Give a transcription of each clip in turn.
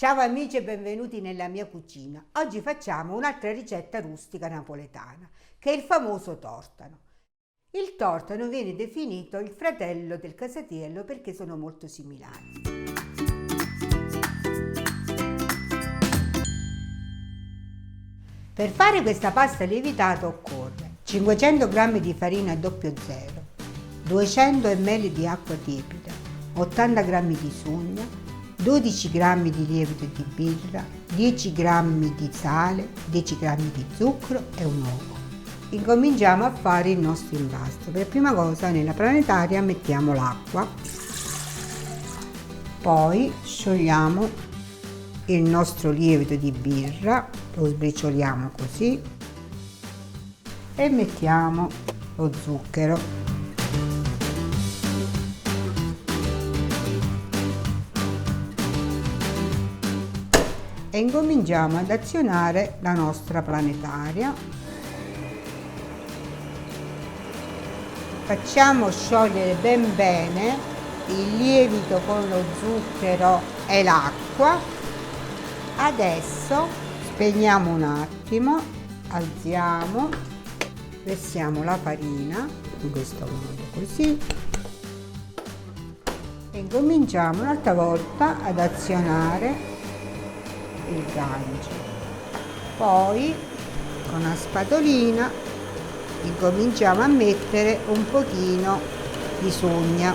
Ciao amici e benvenuti nella mia cucina. Oggi facciamo un'altra ricetta rustica napoletana, che è il famoso tortano. Il tortano viene definito il fratello del casatiello perché sono molto similari. Per fare questa pasta lievitata occorre 500 g di farina 00, 200 ml di acqua tiepida, 80 g di sugna, 12 g di lievito di birra, 10 g di sale, 10 g di zucchero e un uovo. Incominciamo a fare il nostro impasto. Per prima cosa nella planetaria mettiamo l'acqua, poi sciogliamo il nostro lievito di birra, lo sbricioliamo così e mettiamo lo zucchero. E incominciamo ad azionare la nostra planetaria. Facciamo sciogliere ben bene il lievito con lo zucchero e l'acqua. Adesso spegniamo un attimo, alziamo, versiamo la farina in questo modo così e incominciamo un'altra volta ad azionare il gancio. Poi con una spatolina incominciamo a mettere un pochino di sugna.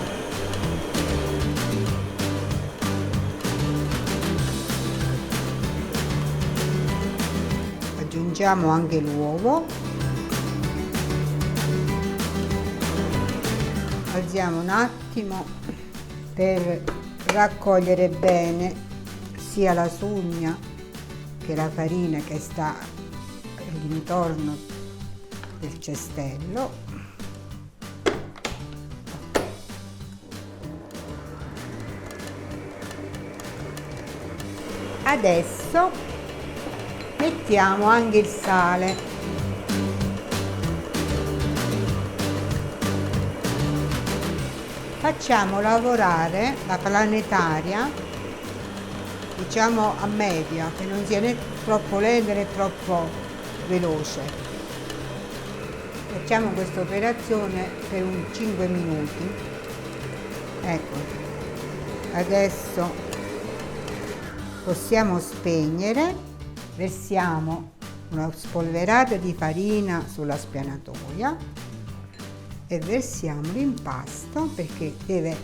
Aggiungiamo anche l'uovo, alziamo un attimo per raccogliere bene sia la sugna che la farina che sta all'intorno del cestello. Adesso mettiamo anche il sale. Facciamo lavorare la planetaria, diciamo a media, che non sia né troppo lenta né troppo veloce. Facciamo questa operazione per un 5 minuti. Ecco, adesso possiamo spegnere, versiamo una spolverata di farina sulla spianatoia e versiamo l'impasto perché deve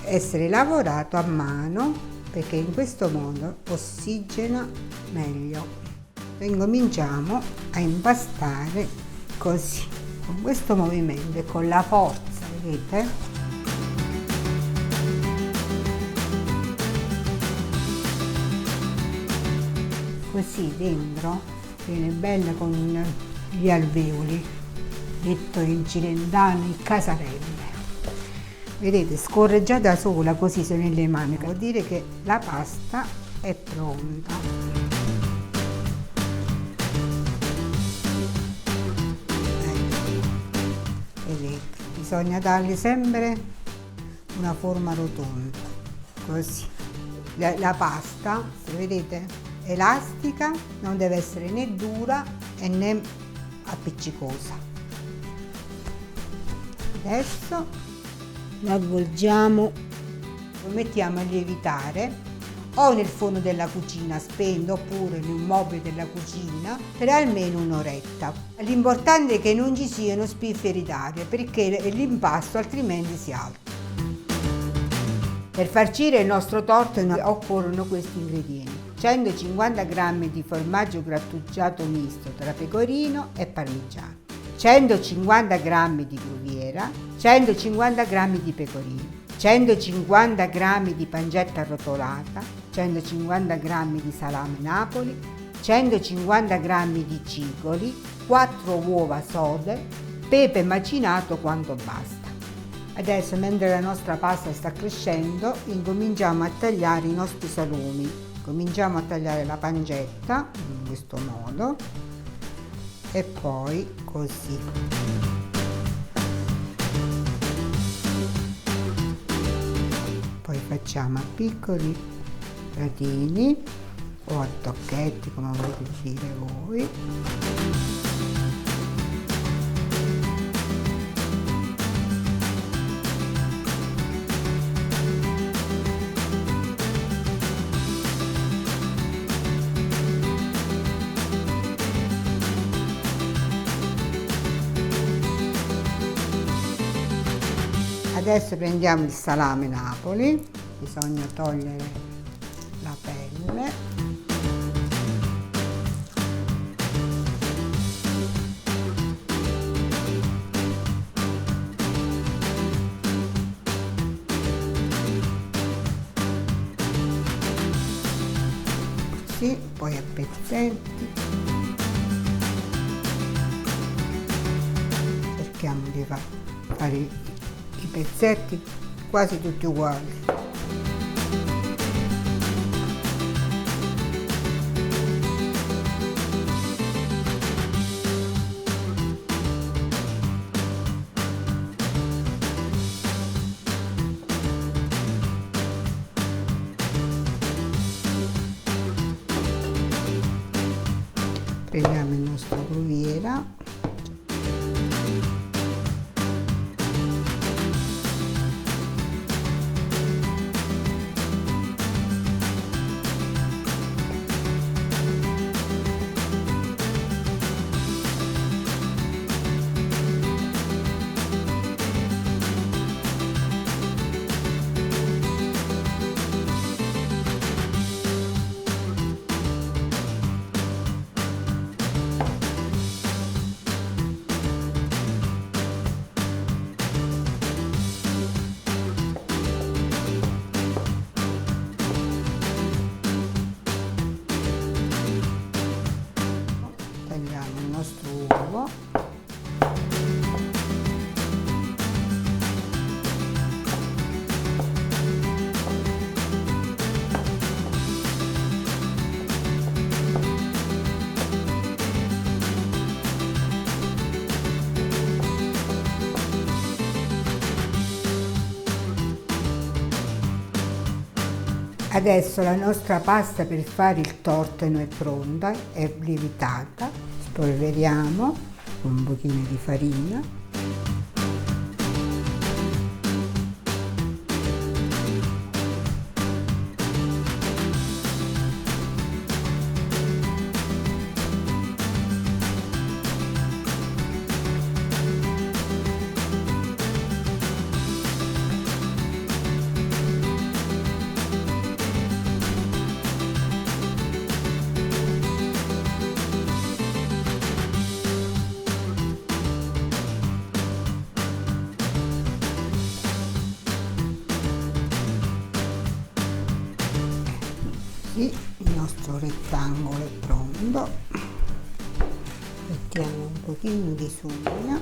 essere lavorato a mano, perché in questo modo ossigena meglio. E incominciamo a impastare così, con questo movimento e con la forza, vedete? Così dentro viene bella con gli alveoli, detto in cilentano il casarelle. Vedete, scorre già da sola così se nelle mani, vuol dire che la pasta è pronta. Vedete, bisogna dargli sempre una forma rotonda, così. La pasta, vedete, elastica, non deve essere né dura e né appiccicosa. Adesso la avvolgiamo, lo mettiamo a lievitare o nel forno della cucina spento oppure in un mobile della cucina per almeno un'oretta. L'importante è che non ci siano spifferi d'aria perché l'impasto altrimenti si alza. Per farcire il nostro tortano occorrono questi ingredienti: 150 g di formaggio grattugiato misto tra pecorino e parmigiano, 150 g di gruviera, 150 g di pecorino, 150 g di pancetta arrotolata, 150 g di salame Napoli, 150 g di cigoli, 4 uova sode, pepe macinato quanto basta. Adesso, mentre la nostra pasta sta crescendo, incominciamo a tagliare i nostri salumi. Cominciamo a tagliare la pancetta in questo modo e poi così. Poi facciamo a piccoli quadratini o a tocchetti, come volete dire voi. Adesso prendiamo il salame Napoli, bisogna togliere la pelle. Così, poi a pezzetti. Cerchiamo di fare i pezzetti quasi tutti uguali. Prendiamo il nostro gruviera. Il nostro uovo, adesso la nostra pasta per fare il torteno è pronta, è lievitata. Spolveriamo con un pochino di farina. Il nostro rettangolo è pronto, mettiamo un pochino di sugna,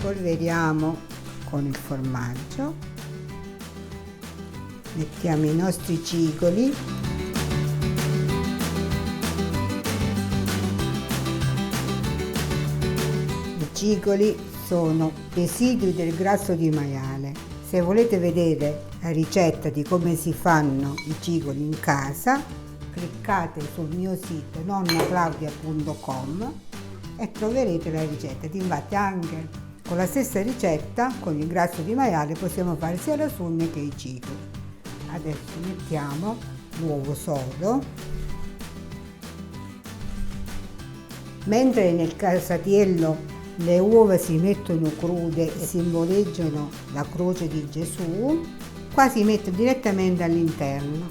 polveriamo con il formaggio, mettiamo i nostri cicoli, i cicoli sono residui del grasso di maiale. Se volete vedere la ricetta di come si fanno i cicoli in casa, cliccate sul mio sito nonnaclaudia.com e troverete la ricetta. Infatti anche con la stessa ricetta, con il grasso di maiale, possiamo fare sia la sugna che i cicoli. Adesso mettiamo l'uovo sodo. Mentre nel casatiello le uova si mettono crude e simboleggiano la croce di Gesù, qua si mette direttamente all'interno.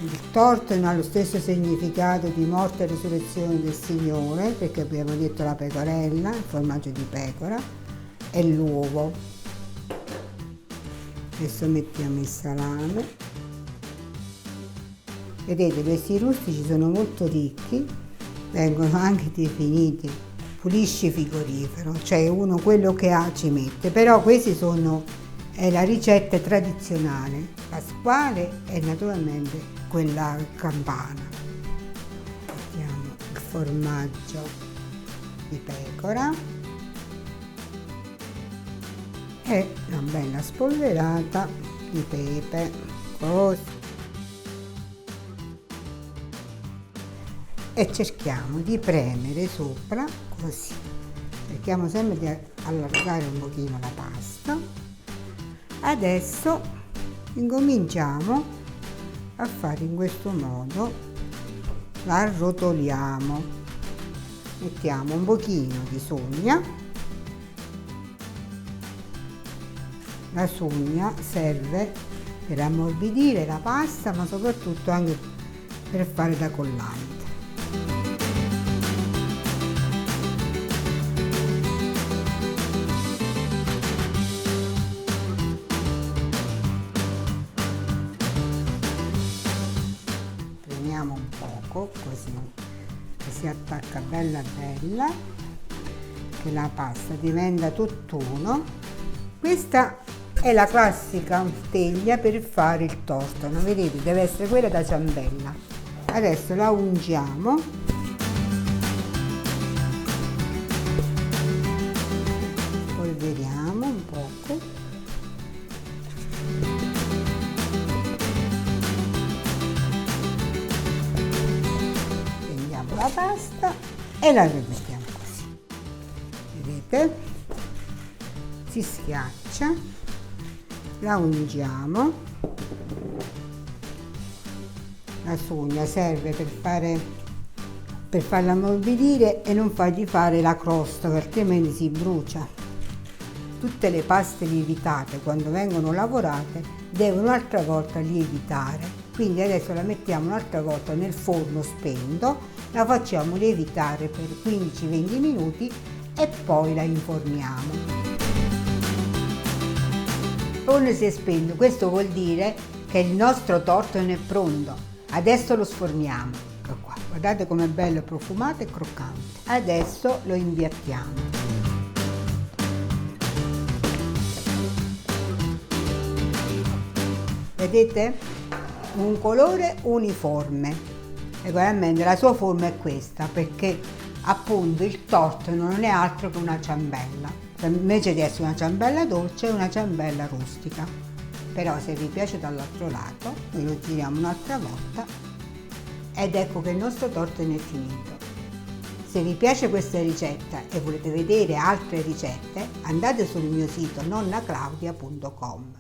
Il torteno ha lo stesso significato di morte e risurrezione del Signore, perché abbiamo detto la pecorella, il formaggio di pecora, e l'uovo. Adesso mettiamo il salame. Vedete, questi rustici sono molto ricchi, vengono anche definiti pulisci frigorifero, cioè uno quello che ha ci mette, però questi è la ricetta tradizionale pasquale e naturalmente quella campana. Mettiamo il formaggio di pecora, e una bella spolverata di pepe, così. E cerchiamo di premere sopra così. Cerchiamo sempre di allargare un pochino la pasta. Adesso incominciamo a fare in questo modo, la arrotoliamo, mettiamo un pochino di sugna. La sugna serve per ammorbidire la pasta, ma soprattutto anche per fare da collante. Premiamo un poco così che si attacca bella bella, che la pasta diventa tutt'uno. Questa è la classica teglia per fare il tortone, vedete, deve essere quella da ciambella. Adesso la ungiamo, polveriamo un poco, prendiamo la pasta e la rimettiamo così, vedete, si schiaccia, la ungiamo. La sugna serve per farla ammorbidire e non fargli fare la crosta, perché altrimenti si brucia. Tutte le paste lievitate, quando vengono lavorate, devono un'altra volta lievitare. Quindi adesso la mettiamo un'altra volta nel forno spento, la facciamo lievitare per 15-20 minuti e poi la inforniamo. Il forno si è spento, questo vuol dire che il nostro tortone è pronto. Adesso lo sforniamo, ecco qua, guardate com'è bello profumato e croccante. Adesso lo impiattiamo. Vedete? Un colore uniforme. Regolarmente la sua forma è questa, perché appunto il tortone non è altro che una ciambella. Invece di essere una ciambella dolce è una ciambella rustica. Però se vi piace dall'altro lato, noi lo giriamo un'altra volta ed ecco che il nostro tortone è finito. Se vi piace questa ricetta e volete vedere altre ricette, andate sul mio sito nonnaclaudia.com.